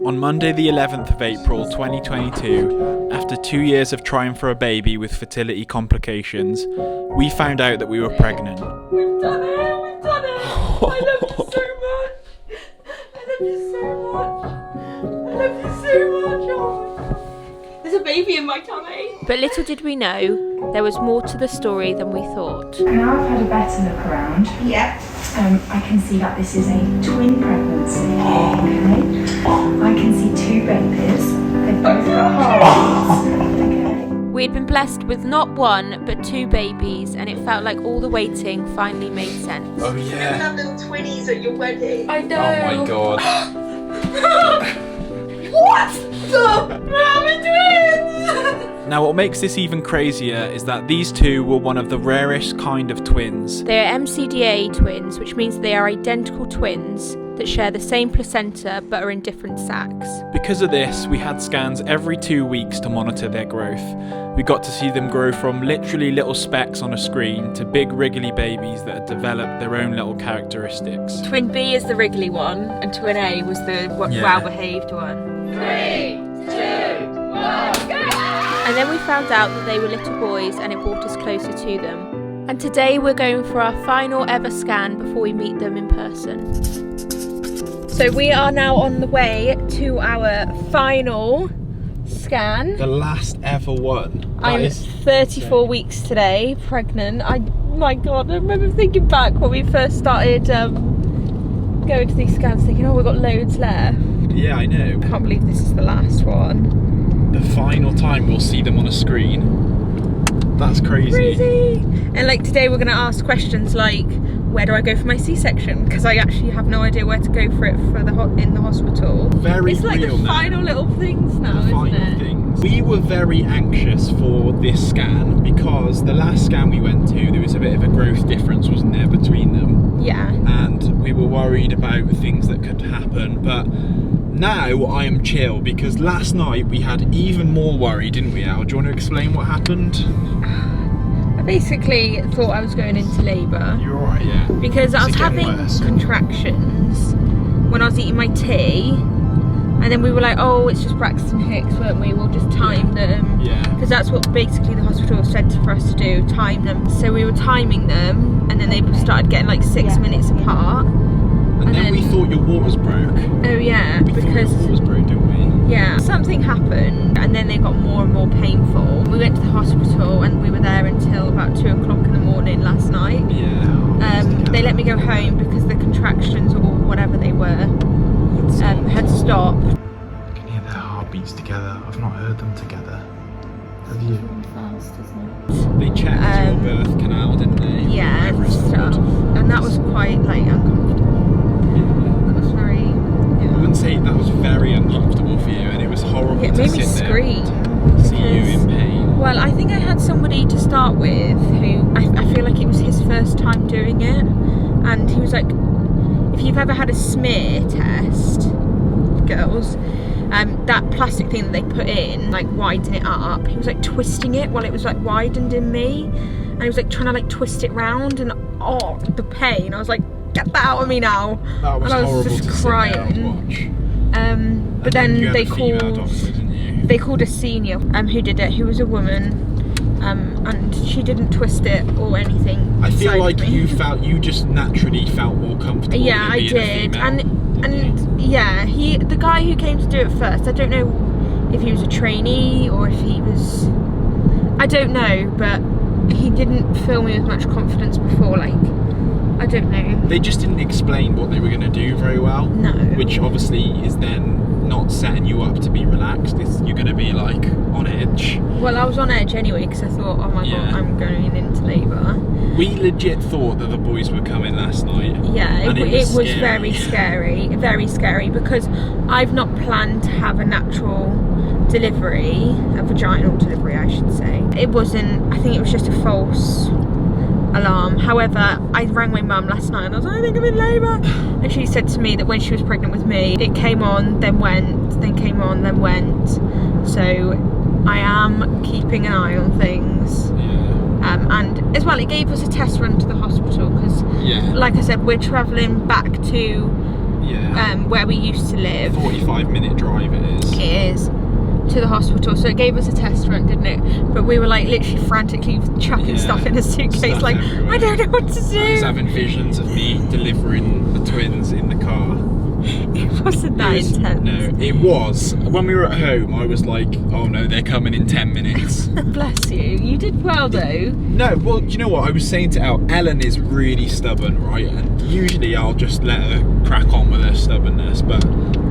On Monday the 11th of April 2022, after 2 years of trying for a baby with fertility complications, we found out that we were pregnant. We've done it! We've done it! I love you so much! I love you so much! I love you so much! Oh my God. There's a baby in my tummy! But little did we know, there was more to the story than we thought. Now I've had a better look around. Yeah. I can see that this is a twin pregnancy. Okay. I can see two babies. They've both got heartbeats. Okay. We'd been blessed with not one, but two babies, and it felt like all the waiting finally made sense. Oh We're gonna yeah. have little twinnies at your wedding. I know. Oh my god. What? We're having twins! Now what makes this even crazier is that these two were one of the rarest kind of twins. They are MCDA twins, which means they are identical twins that share the same placenta but are in different sacs. Because of this, we had scans every 2 weeks to monitor their growth. We got to see them grow from literally little specks on a screen to big wriggly babies that had developed their own little characteristics. Twin B is the wriggly one, and twin A was the well-behaved one. 3, 2, 1, go! And then we found out that they were little boys, and it brought us closer to them. And today we're going for our final ever scan before we meet them in person. So we are now on the way to our final scan. The last ever one. I'm 34 weeks today, pregnant. My God, I remember thinking back when we first started going to these scans, thinking, oh, we've got loads left. Yeah, I know. Can't believe this is the last one. The final time we'll see them on a screen. That's crazy. And like today we're going to ask questions like, where do I go for my C-section? Because I actually have no idea where to go for it for in the hospital. Very It's like real the now. final little things now, The isn't final it? things. We were very anxious for this scan because the last scan we went to, there was a bit of a growth difference, wasn't there, between them? Yeah. And we were worried about things that could happen, but now I am chill because last night we had even more worry, didn't we, Al? Do you want to explain what happened? I basically thought I was going into labour. You're alright, yeah. Because I was having contractions when I was eating my tea, and then we were like, oh, it's just Braxton Hicks, weren't we? We'll just time them. Yeah. Because that's what basically the hospital said for us to do, time them. So we were timing them, and then they started getting like 6 minutes apart. And then we thought your waters broke. Oh yeah, We thought your waters broke, didn't we? yeah, something happened, and then they got more and more painful. We went to the hospital, and we were there until about 2 o'clock in the morning last night. Yeah. They let me go home because the contractions or whatever they were had stopped. I can hear their heartbeats together. I've not heard them together. Have you? They checked your birth canal, didn't they? Yeah, Whatever it's stuff. called. And that was quite like uncomfortable. That was very. I wouldn't say that was very uncomfortable for you, and it was horrible It to made me sit scream. there, see you in pain. Well, I think I had somebody to start with who I feel like it was his first time doing it, and he was like, if you've ever had a smear test, girls, that plastic thing that they put in, like widen it up, he was like twisting it while it was like widened in me, and he was like trying to like twist it round, and oh, the pain. I was like, get that out of me now. That was and I was horrible just to crying. sit there and watch. But then you had they a female called. doctor, didn't you? They called a senior who did it, who was a woman, and she didn't twist it or anything. I feel beside like me. you just naturally felt more comfortable. Yeah, in I being a did, female, and yeah, the guy who came to do it first, I don't know if he was a trainee or if he was, I don't know, but he didn't fill me with much confidence before, like, I don't know. They just didn't explain what they were going to do very well. No. Which obviously is then not setting you up to be relaxed. You're going to be like on edge. Well, I was on edge anyway because I thought, oh my God, I'm going into labour. We legit thought that the boys were coming last night. Yeah, and it was scary. very scary, because I've not planned to have a natural delivery, a vaginal delivery I should say. It wasn't, I think it was just a false alarm. However, I rang my mum last night and I was like, I think I'm in labour, and she said to me that when she was pregnant with me, it came on, then went, then came on, then went. So I am keeping an eye on things. And as well, it gave us a test run to the hospital because, like I said, we're travelling back to Yeah. Where we used to live. 45-minute drive it is. It is. To the hospital, so it gave us a test run, didn't it? But we were like literally frantically chucking stuff in a suitcase, Stuff like everywhere. I don't know what to do. I was having visions of me delivering the twins in the car. It wasn't that intense. No, it was. When we were at home, I was like, oh no, they're coming in 10 minutes. Bless you. You did well though. No, well, do you know what? I was saying to Ellen is really stubborn, right? And usually I'll just let her crack on with her stubbornness, but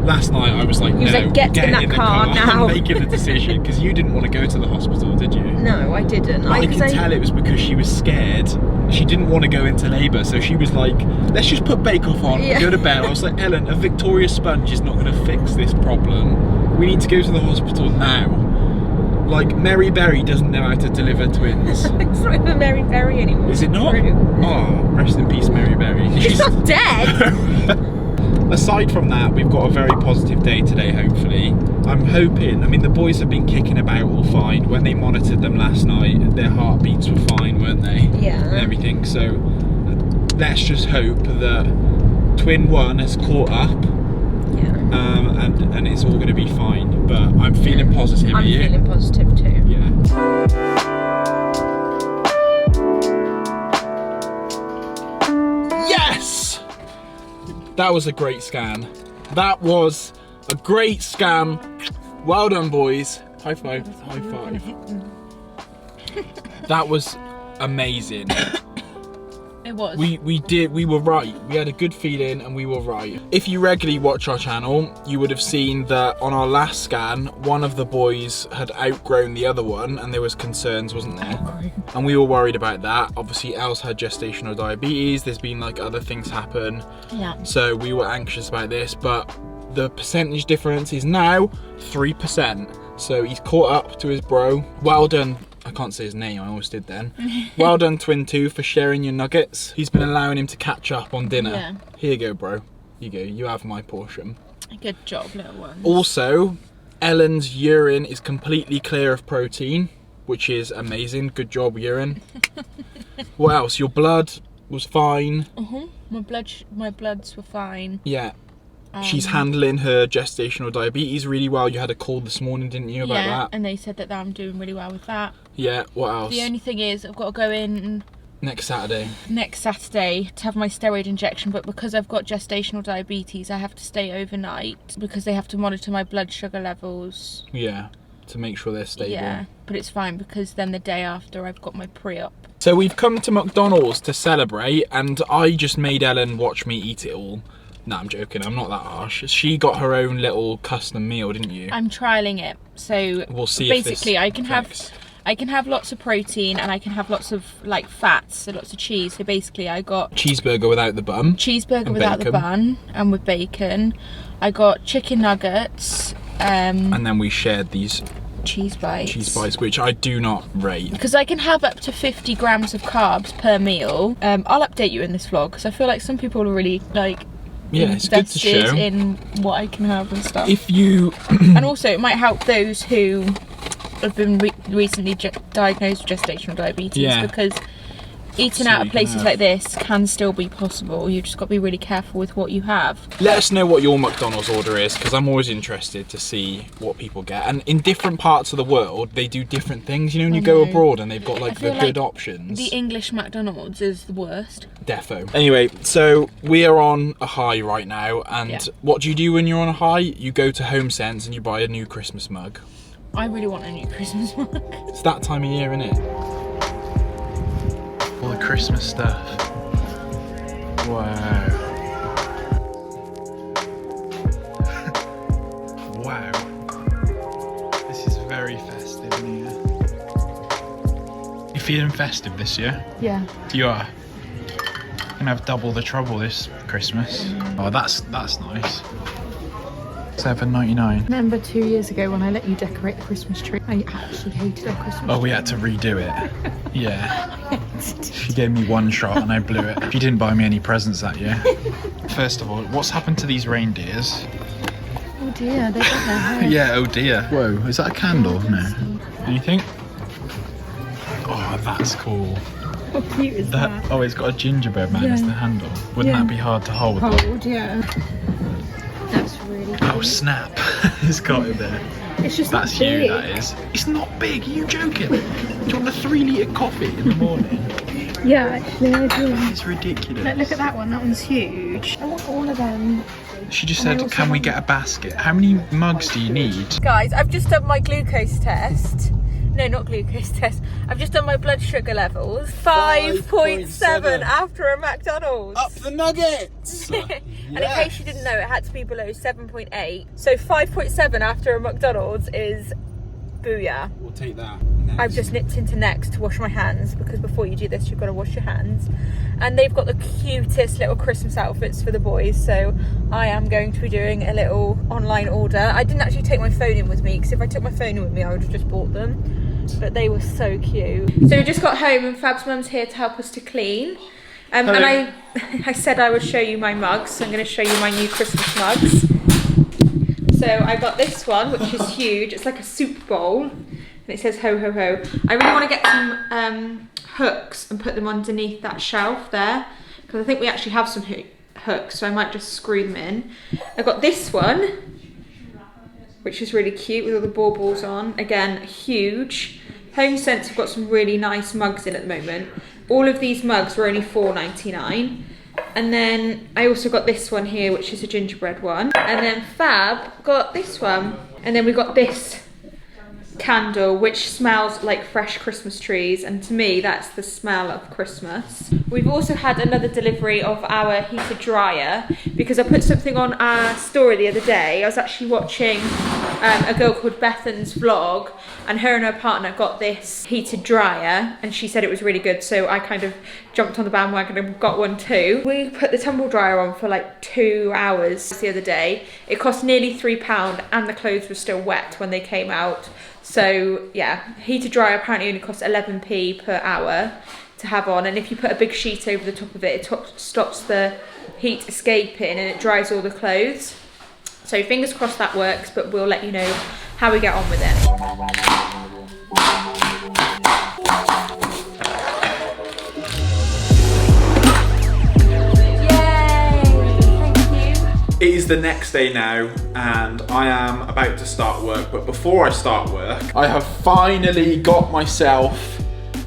last night I was like, You was no, like, get in that car now. I'm making a decision, because you didn't want to go to the hospital, did you? No, I didn't. I can tell it was because she was scared. She didn't want to go into labour, so she was like, let's just put bake-off on and go to bed. I was like, Ellen, a Victoria sponge is not going to fix this problem. We need to go to the hospital now. Like, Mary Berry doesn't know how to deliver twins. It's not even Mary Berry anymore. Is it not? True. Oh, rest in peace, Mary Berry. She's not dead. Aside from that, we've got a very positive day today, hopefully. I'm hoping, I mean, the boys have been kicking about all fine. When they monitored them last night, their heartbeats were fine, weren't they? Yeah. And everything, so let's just hope that twin 1 has caught up. Yeah. And it's all going to be fine. But I'm feeling positive. I'm Are you? feeling positive too. Yeah. Yes! That was a great scan. That was a great scan. Well done, boys. High five. High five. That was amazing. It was. We were right. We had a good feeling and we were right. If you regularly watch our channel, you would have seen that on our last scan, one of the boys had outgrown the other one and there was concerns, wasn't there? And we were worried about that. Obviously, Els had gestational diabetes. There's been like other things happen. Yeah. So we were anxious about this, but the percentage difference is now 3%. So he's caught up to his bro. Well done. I can't say his name, I almost did then. Well done, twin 2, for sharing your nuggets. He's been allowing him to catch up on dinner. Yeah. Here you go, bro. You go, you have my portion. Good job, little one. Also, Ellen's urine is completely clear of protein, which is amazing. Good job, urine. What else? Your blood was fine. My bloods were fine. Yeah. She's handling her gestational diabetes really well. You had a call this morning, didn't you, about that? And they said that I'm doing really well with that. Yeah, what else? The only thing is I've got to go in Next Saturday to have my steroid injection, but because I've got gestational diabetes I have to stay overnight because they have to monitor my blood sugar levels. Yeah, to make sure they're stable. Yeah, but it's fine because then the day after I've got my pre-op. So we've come to McDonald's to celebrate and I just made Ellen watch me eat it all. No, I'm joking, I'm not that harsh. She got her own little custom meal, didn't you? I'm trialing it, so we'll see. Basically, if this I can have lots of protein and I can have lots of like fats, so lots of cheese. So basically, I got cheeseburger without the bun. Cheeseburger without the bun and with bacon. I got chicken nuggets. And then we shared these cheese bites, which I do not rate. Because I can have up to 50 grams of carbs per meal. I'll update you in this vlog because I feel like some people are really like. Yeah, it's good to show in what I can have and stuff. If you and also it might help those who have been recently diagnosed with gestational diabetes, because eating out of places like this can still be possible. You've just got to be really careful with what you have. Let us know what your McDonald's order is, because I'm always interested to see what people get. And in different parts of the world, they do different things. You know, when you go abroad and they've got like the good options. The English McDonald's is the worst. Defo. Anyway, so we are on a high right now. And what do you do when you're on a high? You go to HomeSense and you buy a new Christmas mug. I really want a new Christmas mug. It's that time of year, isn't it? All the Christmas stuff. Wow. Wow. This is very festive in here. You feeling festive this year? Yeah. You are? Gonna have double the trouble this Christmas. Oh, that's nice. $7.99. Remember 2 years ago when I let you decorate the Christmas tree? I actually hated our Christmas tree. Oh, we had to redo it. Yeah. She gave me one shot and I blew it. She didn't buy me any presents that year. First of all, what's happened to these reindeers? Oh dear, they got their hair. Yeah, oh dear. Whoa, is that a candle? No. Do you think? Oh, that's cool. How cute is that? Oh, it's got a gingerbread man as the handle. Wouldn't that be hard to hold? Hold, yeah. Oh snap, it's got in there. It's just That's not big. you, that is. It's not big, are you joking? Do you want a 3 litre coffee in the morning? Yeah, actually I do. It's ridiculous. Look at that one, that one's huge. I want all of them. She just said, can we get a basket? How many mugs do you need? Guys, I've just done my glucose test. No, not glucose test. I've just done my blood sugar levels. 5.7 after a McDonald's. Up the nuggets! And in case you didn't know, it had to be below 7.8. So 5.7 after a McDonald's is booyah. We'll take that. I've just nipped into Next to wash my hands, because before you do this you've got to wash your hands. And they've got the cutest little Christmas outfits for the boys, so I am going to be doing a little online order. I didn't actually take my phone in with me, because if I took my phone in with me I would have just bought them, but they were so cute. So we just got home and Fab's mum's here to help us to clean. And I said I would show you my mugs, so I'm going to show you my new Christmas mugs. So I got this one, which is huge. It's like a soup bowl, and it says ho ho ho. I really want to get some hooks and put them underneath that shelf there, because I think we actually have some hooks, so I might just screw them in. I got this one, which is really cute with all the baubles on. Again, huge. Home Sense have got some really nice mugs in at the moment. All of these mugs were only $4.99. And then I also got this one here, which is a gingerbread one. And then Fab got this one. And then we got this candle, which smells like fresh Christmas trees, and to me that's the smell of Christmas. We've also had another delivery of our heated dryer, because I put something on our story the other day. I was actually watching a girl called Bethan's vlog, and her and her partner got this heated dryer and she said it was really good, so I kind of jumped on the bandwagon and got one too. We put the tumble dryer on for like 2 hours the other day. It cost nearly £3 and the clothes were still wet when they came out. So yeah, heated dryer apparently only costs 11p per hour to have on, and if you put a big sheet over the top of it, it stops the heat escaping and it dries all the clothes. So fingers crossed that works, but we'll let you know how we get on with it. It is the next day now, and I am about to start work, but before I start work, I have finally got myself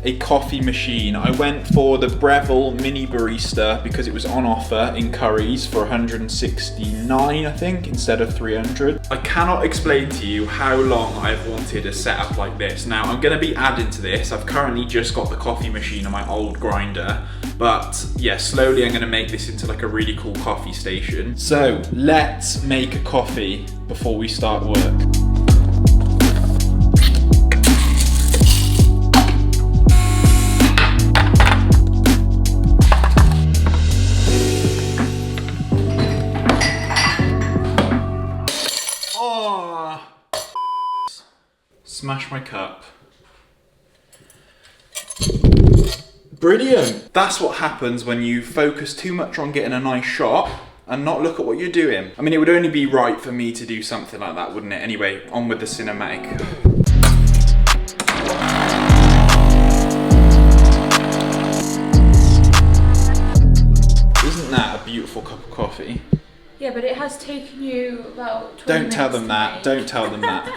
a coffee machine. I went for the Breville Mini Barista because it was on offer in Currys for 169, I think, instead of 300. I cannot explain to you how long I've wanted a setup like this. Now, I'm gonna be adding to this. I've currently just got the coffee machine on my old grinder, but yeah, slowly I'm gonna make this into like a really cool coffee station. So let's make a coffee before we start work. Smash my cup. Brilliant! That's what happens when you focus too much on getting a nice shot and not look at what you're doing. I mean, it would only be right for me to do something like that, wouldn't it? Anyway, on with the cinematic. Isn't that a beautiful cup of coffee? Yeah, but it has taken you about 20 minutes. Don't tell them that. Don't tell them that.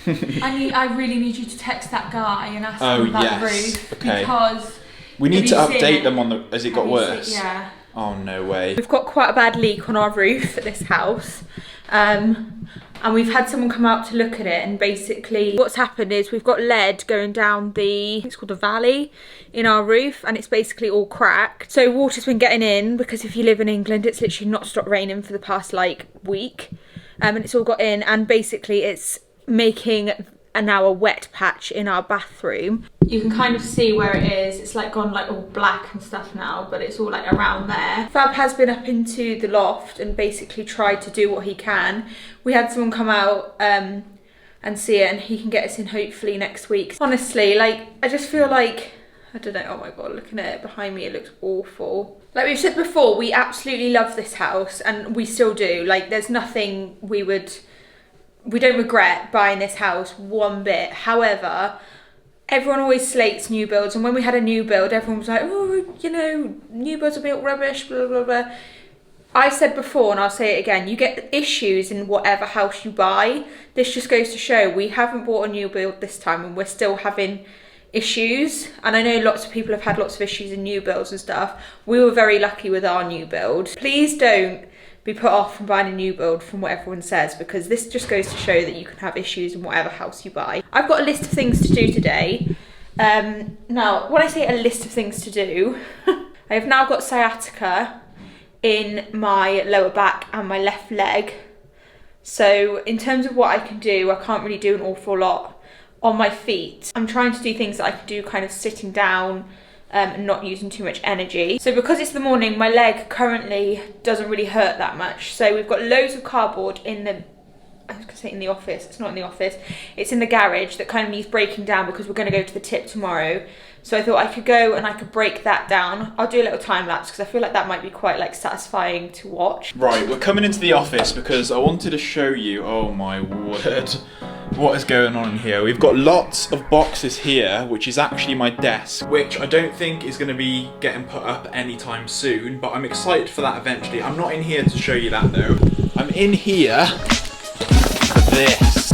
I really need you to text that guy and ask him about the roof. Okay. Because we need to update them on the. Has it got worse? Yeah. Oh no way. We've got quite a bad leak on our roof at this house. And we've had someone come out to look at it, and basically what's happened is we've got lead going down the, I think it's called a valley, in our roof, and it's basically all cracked. So water's been getting in, because if you live in England, it's literally not stopped raining for the past like week. And it's all got in, and basically it's making now a wet patch in our bathroom. You can kind of see where it is. It's like gone like all black and stuff now, but it's all like around there. Fab has been up into the loft and basically tried to do what he can. We had someone come out and see it, and he can get us in hopefully next week. Honestly, like, I just feel like, I don't know, oh my god, looking at it behind me, it looks awful. Like we've said before, we absolutely love this house, and we still do. Like, there's nothing we don't regret buying this house one bit. However, everyone always slates new builds, and when we had a new build, everyone was like, oh, you know, new builds are a bit rubbish, blah, blah, blah. I've said before, and I'll say it again, you get issues in whatever house you buy. This just goes to show we haven't bought a new build this time and we're still having issues. And I know lots of people have had lots of issues in new builds and stuff. We were very lucky with our new build. Please don't be put off from buying a new build from what everyone says, because this just goes to show that you can have issues in whatever house you buy. I've got a list of things to do today. Now, when I say a list of things to do, I have now got sciatica in my lower back and my left leg. So in terms of what I can do, I can't really do an awful lot on my feet. I'm trying to do things that I can do kind of sitting down and not using too much energy. So because it's the morning, my leg currently doesn't really hurt that much. So we've got loads of cardboard in the, I was gonna say in the office, it's not in the office, it's in the garage that kind of needs breaking down because we're gonna go to the tip tomorrow. So I thought I could go and I could break that down. I'll do a little time lapse because I feel like that might be quite like satisfying to watch. Right, we're coming into the office because I wanted to show you, oh my word, what is going on in here. We've got lots of boxes here, which is actually my desk, which I don't think is going to be getting put up anytime soon, but I'm excited for that eventually. I'm not in here to show you that though. I'm in here for this.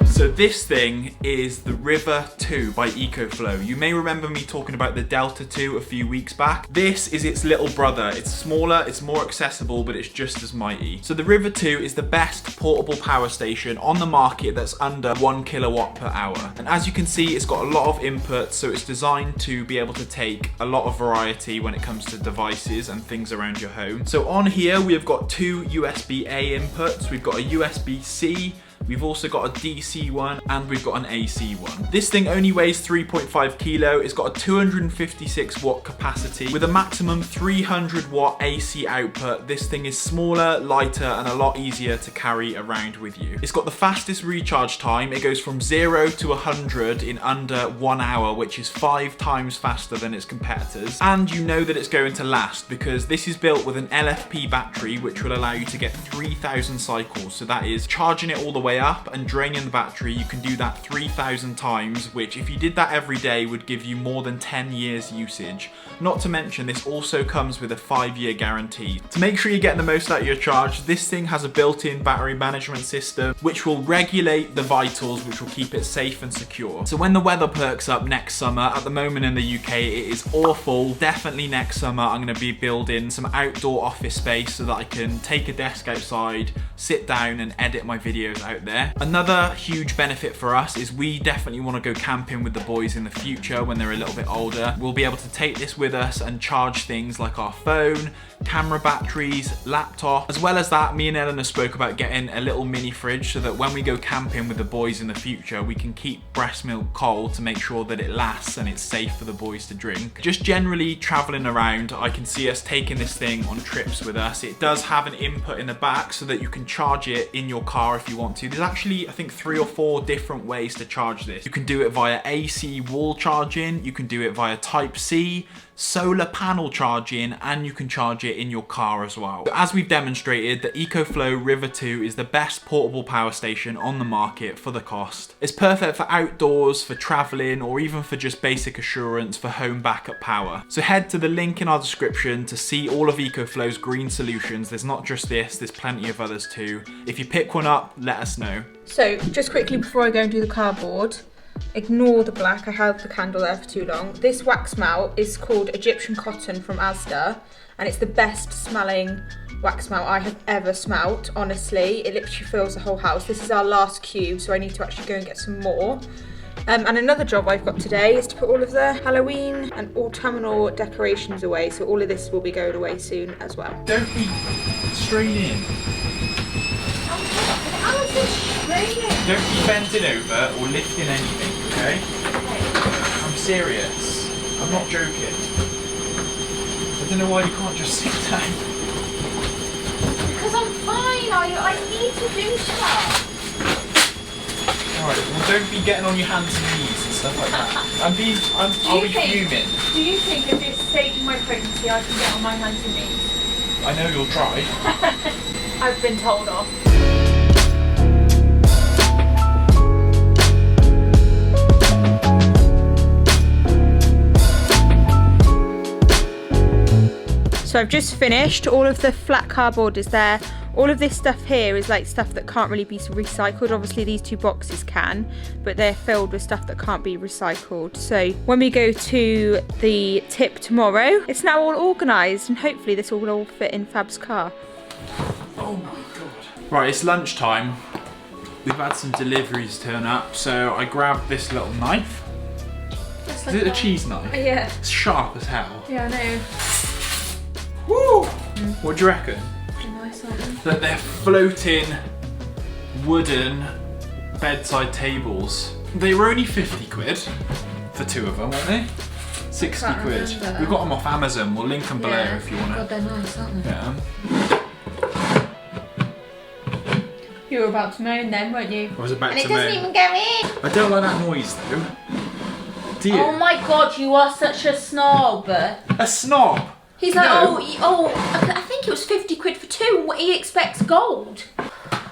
So this thing is the River 2 by EcoFlow. You may remember me talking about the Delta 2 a few weeks back. This is its little brother. It's smaller, it's more accessible, but it's just as mighty. So the River 2 is the best portable power station on the market that's under 1 kilowatt per hour. And as you can see, it's got a lot of inputs, so it's designed to be able to take a lot of variety when it comes to devices and things around your home. So on here, we have got 2 USB-A inputs. We've got a USB-C, we've also got a DC one, and we've got an AC one. This thing only weighs 3.5 kilo. It's got a 256 watt capacity with a maximum 300 watt AC output. This thing is smaller, lighter, and a lot easier to carry around with you. It's got the fastest recharge time. It goes from 0 to 100 in under 1 hour, which is 5 times faster than its competitors. And you know that it's going to last because this is built with an LFP battery, which will allow you to get 3,000 cycles. So that is charging it all the way up and draining the battery. You can do that 3,000 times, which if you did that every day would give you more than 10 years usage. Not to mention, this also comes with a 5-year guarantee. To make sure you're getting the most out of your charge, this thing has a built-in battery management system which will regulate the vitals, which will keep it safe and secure. So when the weather perks up next summer, at the moment in the UK it is awful. Definitely next summer I'm going to be building some outdoor office space so that I can take a desk outside, sit down and edit my videos out there. Another huge benefit for us is we definitely want to go camping with the boys in the future when they're a little bit older. We'll be able to take this with us and charge things like our phone, camera batteries, laptop. As well as that, me and Eleanor spoke about getting a little mini fridge so that when we go camping with the boys in the future, we can keep breast milk cold to make sure that it lasts and it's safe for the boys to drink. Just generally traveling around, I can see us taking this thing on trips with us. It does have an input in the back so that you can charge it in your car if you want to. There's actually, I think, 3 or 4 different ways to charge this. You can do it via AC wall charging, you can do it via Type-C, solar panel charging, and you can charge it in your car as well. So as we've demonstrated, the EcoFlow River 2 is the best portable power station on the market for the cost. It's perfect for outdoors, for traveling, or even for just basic assurance for home backup power. So head to the link in our description to see all of EcoFlow's green solutions. There's not just this, there's plenty of others too. If you pick one up, let us know. So just quickly before I go and do the cardboard, ignore the black, I held the candle there for too long. This wax melt is called Egyptian Cotton from Asda, and it's the best smelling wax melt I have ever smelt, honestly. It literally fills the whole house. This is our last cube, so I need to actually go and get some more. And another job I've got today is to put all of the Halloween and autumnal decorations away, so all of this will be going away soon as well. Don't be straining. Don't be bending over or lifting anything, okay? I'm serious. I'm not joking. I don't know why you can't just sit down. Because I'm fine, I need to do stuff. Alright, well don't be getting on your hands and knees and stuff like that. I'll be fuming. Do you think at this stage of my pregnancy I can get on my hands and knees? I know you'll try. I've been told off. So So I've just finished. All of the flat cardboard is there. All of this stuff here is like stuff that can't really be recycled. Obviously these 2 boxes can, but they're filled with stuff that can't be recycled. So when we go to the tip tomorrow, it's now all organised and hopefully this will all fit in Fab's car. Oh my god. Right, it's lunchtime. We've had some deliveries turn up, so I grabbed this little knife. Is it a cheese knife? Yeah. It's sharp as hell. Yeah, I know. Woo! What do you reckon? Nice, aren't they? That they're floating wooden bedside tables. They were only 50 quid for 2 of them, weren't they? 60 quid. remember. We got them off Amazon. We'll link them below if you want to. God, they're nice, aren't they? Yeah. You were about to moan then, weren't you? I was about And to it doesn't moan. even go in. I don't like that noise though. Do you? Oh my god, you are such a snob. A snob. He's like, No. I think it was 50 quid for 2. He expects gold.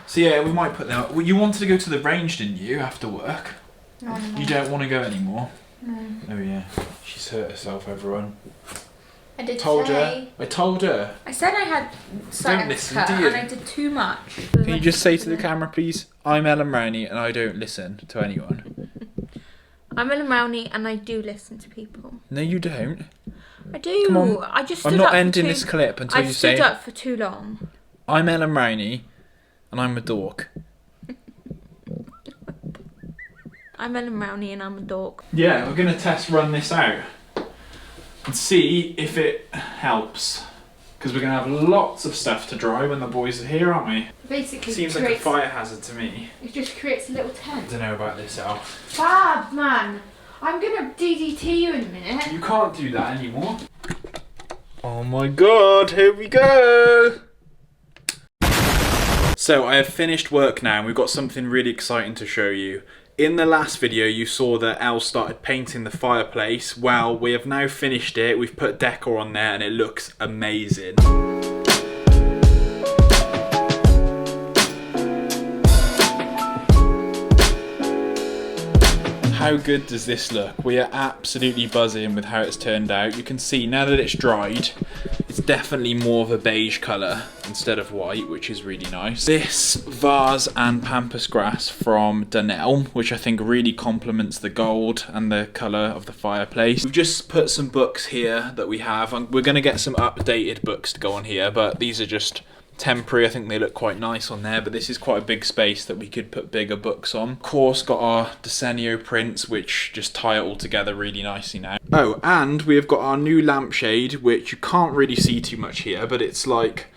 So yeah, we might put them up. Well, you wanted to go to the range, didn't you, after work? No. You don't want to go anymore? No. Oh yeah. She's hurt herself, everyone. I did Told say. her. I told her. I said I had something listen, to cut do you? and I did too much. Can you just say to the camera, please? I'm Ellen Rowney and I don't listen to anyone. I'm Ellen Rowney and I do listen to people. No, you don't. I do. Come on. I just stood I'm not up for ending too- this clip until I've you stood say, up for too long. I'm Ellen Rowney and I'm a dork. I'm Ellen Rowney and I'm a dork. Yeah, we're going to test run this out and see if it helps. Because we're going to have lots of stuff to dry when the boys are here, aren't we? Basically, Seems like a fire hazard to me. It just creates a little I tent. don't know about this, Al. Fab, man. I'm gonna DDT you in a minute. You can't do that anymore. Oh my god, here we go! So I have finished work now and we've got something really exciting to show you. In the last video you saw that Elle started painting the fireplace. Well, we have now finished it, we've put decor on there and it looks amazing. How good does this look? We are absolutely buzzing with how it's turned out. You can see now that it's dried, it's definitely more of a beige colour instead of white, which is really nice. This vase and pampas grass from Dunell, which I think really complements the gold and the colour of the fireplace. We've just put some books here that we have. We're going to get some updated books to go on here, but these are just temporary. I think they look quite nice on there, but this is quite a big space that we could put bigger books on. Of course, got our Desenio prints, which just tie it all together really nicely now. Oh, and we have got our new lampshade, which you can't really see too much here, but it's like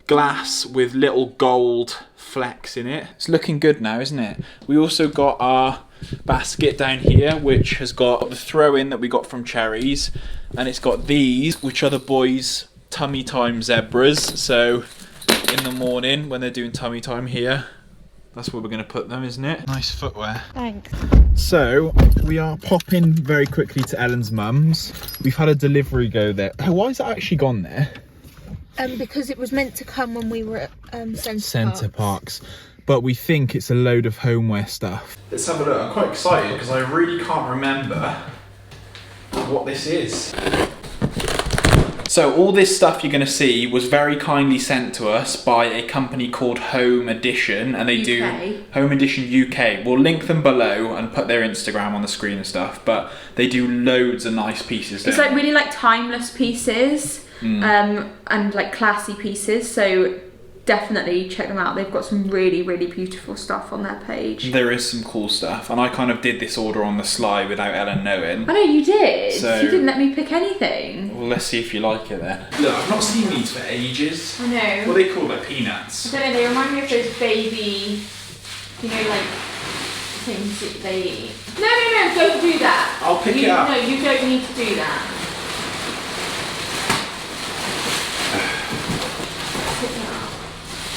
glass with little gold flecks in it. It's looking good now, isn't it? We also got our basket down here, which has got the throw-in that we got from Cherries, and it's got these, which are the boys' tummy time zebras. So in the morning when they're doing tummy time here, that's where we're going to put them, isn't it? Nice footwear. Thanks. So we are popping very quickly to Ellen's mum's. We've had a delivery go there. Oh, why is it actually gone there? Because it was meant to come when we were at Centre Parks. But we think it's a load of homeware stuff. Let's have a look. I'm quite excited because I really can't remember what this is. So all this stuff you're going to see was very kindly sent to us by a company called Home Edition, and they do Home Edition UK. We'll link them below and put their Instagram on the screen and stuff, but they do loads of nice pieces. It's like really like timeless pieces and like classy pieces, so definitely check them out. They've got some really, really beautiful stuff on their page. There is some cool stuff, and I kind of did this order on the sly without Ellen knowing. I know you did. So you didn't let me pick anything. Well, let's see if you like it then. Look, I've not seen these for ages. I know. What are they called? Like peanuts? I don't know, they remind me of those baby, you know, like things that they eat. No, don't do that. I'll pick it up. No, you don't need to do that.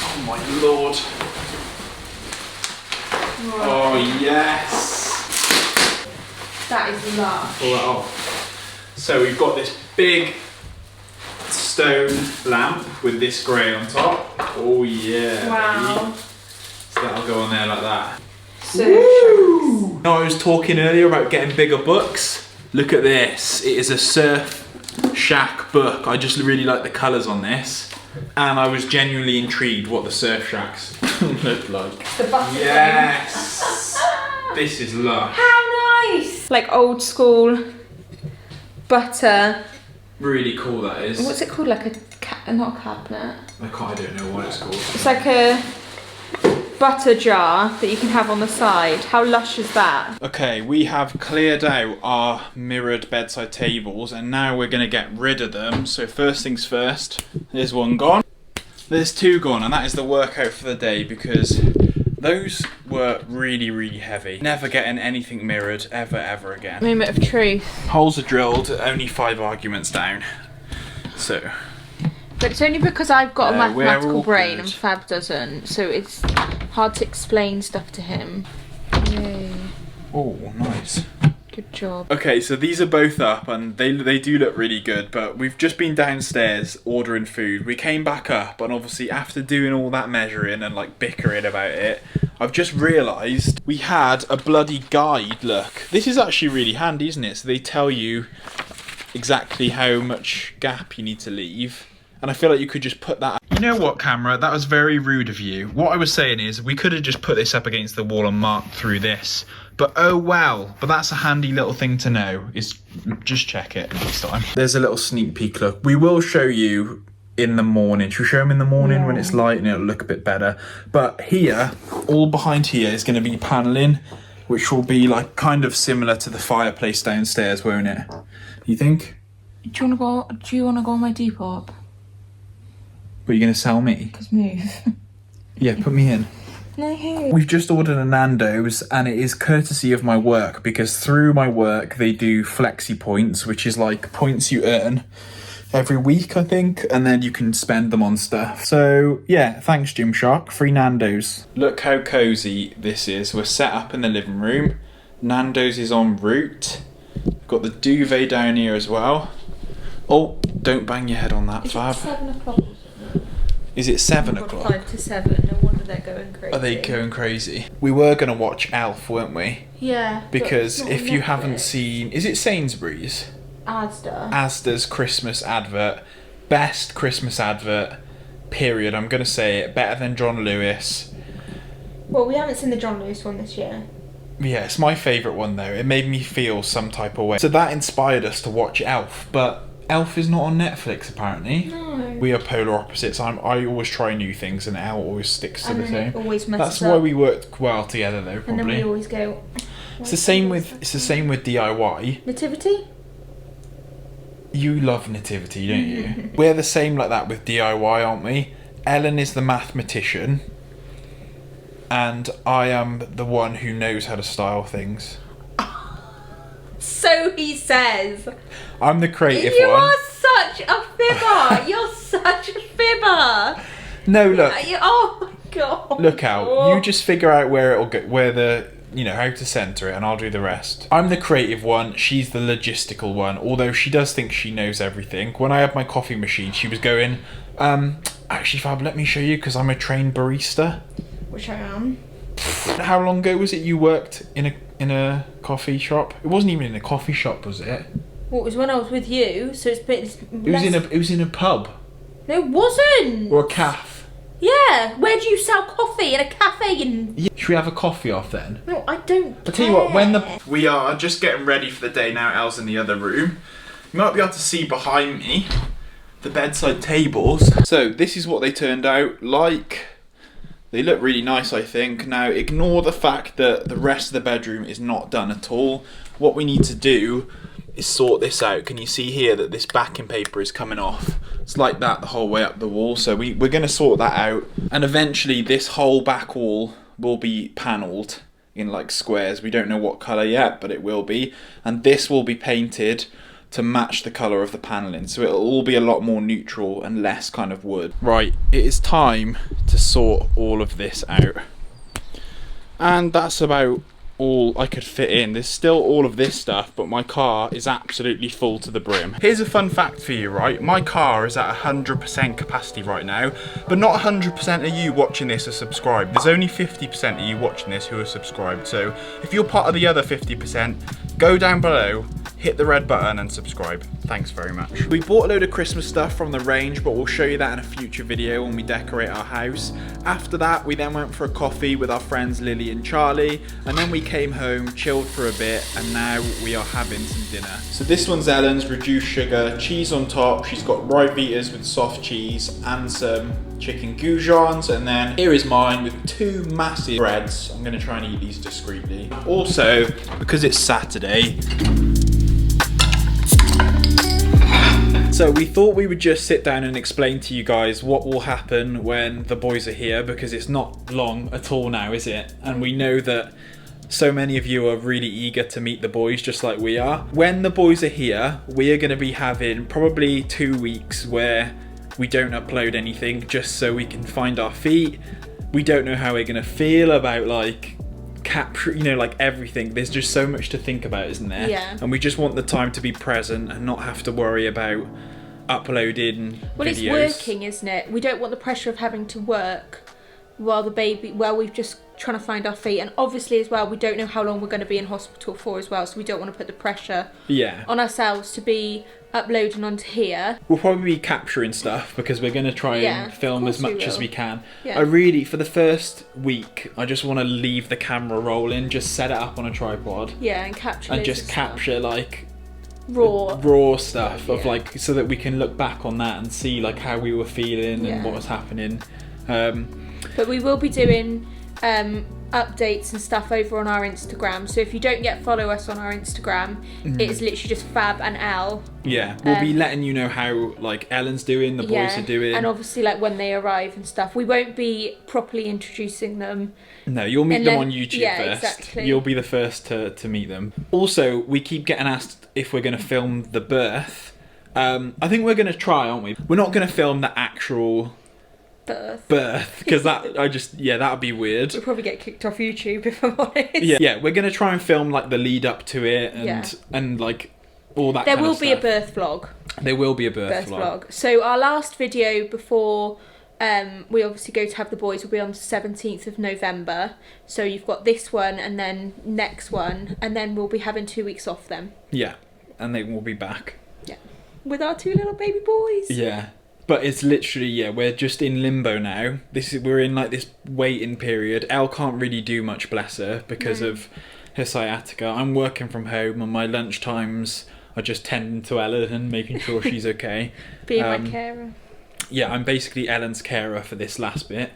Oh my lord. Oh yes. That is lush. Pull that off. So we've got this big stone lamp with this grey on top. Oh yeah. Wow. Baby. So that'll go on there like that. So Woo! No, I was talking earlier about getting bigger books. Look at this. It is a surf shack book. I just really like the colours on this. And I was genuinely intrigued what the surf shacks look like. The butter Yes! This is lush. How nice! Like old school butter. Really cool that is. What's it called? Like not a cabinet. I don't know what it's called. It's like a butter jar that you can have on the side. How lush is that? Okay, we have cleared out our mirrored bedside tables and now we're going to get rid of them. So first things first, there's one gone. There's two gone, and that is the workout for the day because those were really, really heavy. Never getting anything mirrored ever again. Moment of truth. Holes are drilled, only 5 arguments down. So... But it's only because I've got a mathematical brain good. and Fab doesn't, so it's hard to explain stuff to him. Yay. Oh, nice. Good job. Okay, so these are both up and they do look really good, but we've just been downstairs ordering food. We came back up and obviously after doing all that measuring and like bickering about it, I've just realised we had a bloody guide, look. This is actually really handy, isn't it? So they tell you exactly how much gap you need to leave. And I feel like you could just put that... You know what, camera? That was very rude of you. What I was saying is we could have just put this up against the wall and marked through this. But oh well. But that's a handy little thing to know. Is just check it next time. There's a little sneak peek look. We will show you in the morning. Should we show them in the morning when it's light and it'll look a bit better? But here, all behind here is going to be panelling, which will be like kind of similar to the fireplace downstairs, won't it? You think? Do you want to go on my Depop? Are you going to sell me? Because move. Yeah, put me in. No. We've just ordered a Nando's and it is courtesy of my work because through my work they do flexi points, which is like points you earn every week, I think, and then you can spend them on stuff. So yeah, thanks Gymshark, free Nando's. Look how cozy this is. We're set up in the living room. Nando's is en route. We've got the duvet down here as well. Oh, don't bang your head on that, Fab. 7 o'clock. Is it 7 o'clock? 5 to 7, no wonder they're going crazy. Are they going crazy? We were going to watch Elf, weren't we? Yeah. Because if you haven't seen... Is it Sainsbury's? Asda's Christmas advert. Best Christmas advert, period. I'm going to say it. Better than John Lewis. Well, we haven't seen the John Lewis one this year. Yeah, it's my favourite one though. It made me feel some type of way. So that inspired us to watch Elf, but Elf is not on Netflix apparently. No. We are polar opposites. I always try new things and Elle always sticks to the same. Always messes That's why we work well together though, probably. And then we always go... It's the same with DIY. Nativity? You love Nativity, don't you? We're the same like that with DIY, aren't we? Ellen is the mathematician and I am the one who knows how to style things. So he says. I'm the creative You one. are such a fibber. You're such a fibber. No, look. Oh my god. Look out. You just figure out where it'll go, where the, you know, how to centre it, and I'll do the rest. I'm the creative one. She's the logistical one. Although she does think she knows everything. When I had my coffee machine, she was going, actually, Fab, let me show you because I'm a trained barista. Which I am. How long ago was it you worked in a coffee shop? It wasn't even in a coffee shop, was it? Well, it was when I was with you, so it's been. It was in a pub. No, it wasn't. Or a cafe. Yeah, where do you sell coffee? In a cafe and... Yeah. Should we have a coffee off then? No, I don't I'll tell you what, we are just getting ready for the day now. Elle's in the other room. You might be able to see behind me the bedside tables. So this is what they turned out like. They look really nice, I think. Now, ignore the fact that the rest of the bedroom is not done at all. What we need to do is sort this out. Can you see here that this backing paper is coming off? It's like that the whole way up the wall. So we're going to sort that out. And eventually this whole back wall will be panelled in like squares. We don't know what colour yet, but it will be. And this will be painted to match the colour of the panelling, so it'll all be a lot more neutral and less kind of wood. Right, it is time to sort all of this out. And that's about all I could fit in. There's still all of this stuff, but my car is absolutely full to the brim. Here's a fun fact for you, right? My car is at 100% capacity right now, but not 100% of you watching this are subscribed. There's only 50% of you watching this who are subscribed, so if you're part of the other 50%, go down below, hit the red button and subscribe. Thanks very much. We bought a load of Christmas stuff from the range, but we'll show you that in a future video when we decorate our house. After that, we then went for a coffee with our friends Lily and Charlie, and then we came home, chilled for a bit, and now we are having some dinner. So this one's Ellen's reduced sugar, cheese on top. She's got rye Vitas with soft cheese and some chicken goujons, and then here is mine with 2 massive breads. I'm gonna try and eat these discreetly. Also, because it's Saturday, so we thought we would just sit down and explain to you guys what will happen when the boys are here, because it's not long at all now, is it? And we know that so many of you are really eager to meet the boys just like we are. When the boys are here, we are going to be having probably 2 weeks where we don't upload anything, just so we can find our feet. We don't know how we're going to feel about like capture, you know, like everything. There's just so much to think about, isn't there? Yeah. And we just want the time to be present and not have to worry about uploading well, videos. It's working, isn't it? We don't want the pressure of having to work while we've just trying to find our feet, and obviously as well we don't know how long we're going to be in hospital for as well, so we don't want to put the pressure on ourselves to be uploading onto here. We'll probably be capturing stuff because we're going to try and film as much as we can. Yeah. I really, for the first week, I just want to leave the camera rolling, just set it up on a tripod, and capture and just capture like raw stuff of like, so that we can look back on that and see like how we were feeling and what was happening. But we will be doing updates and stuff over on our Instagram, so if you don't yet follow us on our Instagram, it's literally just fab&ell. Yeah, we'll be letting you know how like Ellen's doing, the boys are doing, and obviously like when they arrive and stuff. We won't be properly introducing them. No, you'll meet them on YouTube first. Exactly. You'll be the first to meet them. Also, we keep getting asked if we're going to film the birth. I think we're going to try, aren't we? We're not going to film the actual birth because that would be weird. We'll probably get kicked off YouTube if I'm honest. Yeah, we're gonna try and film like the lead up to it and like all that. There will be a birth vlog. There will be a birth vlog. So our last video before we obviously go to have the boys will be on the 17th of November. So you've got this one and then next one, and then we'll be having 2 weeks off then. Yeah, and then we'll be back. Yeah, with our 2 little baby boys. Yeah. But it's literally, we're just in limbo now. We're in like this waiting period. Elle can't really do much, bless her, because of her sciatica. I'm working from home, and my lunch times are just tending to Ellen and making sure she's okay. Being my carer. Yeah, I'm basically Ellen's carer for this last bit.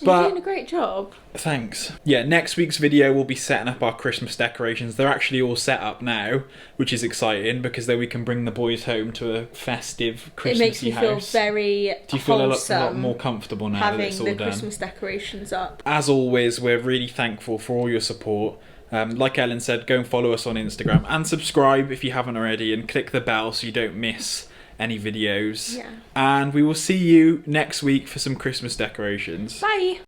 You're doing a great job. Thanks. Yeah, next week's video we'll be setting up our Christmas decorations. They're actually all set up now, which is exciting because then we can bring the boys home to a festive Christmassy house. It makes me feel very Do you feel a lot more comfortable now that it's all done? Having the Christmas decorations up. As always, we're really thankful for all your support. Like Ellen said, go and follow us on Instagram and subscribe if you haven't already, and click the bell so you don't miss any videos. And we will see you next week for some Christmas decorations. Bye.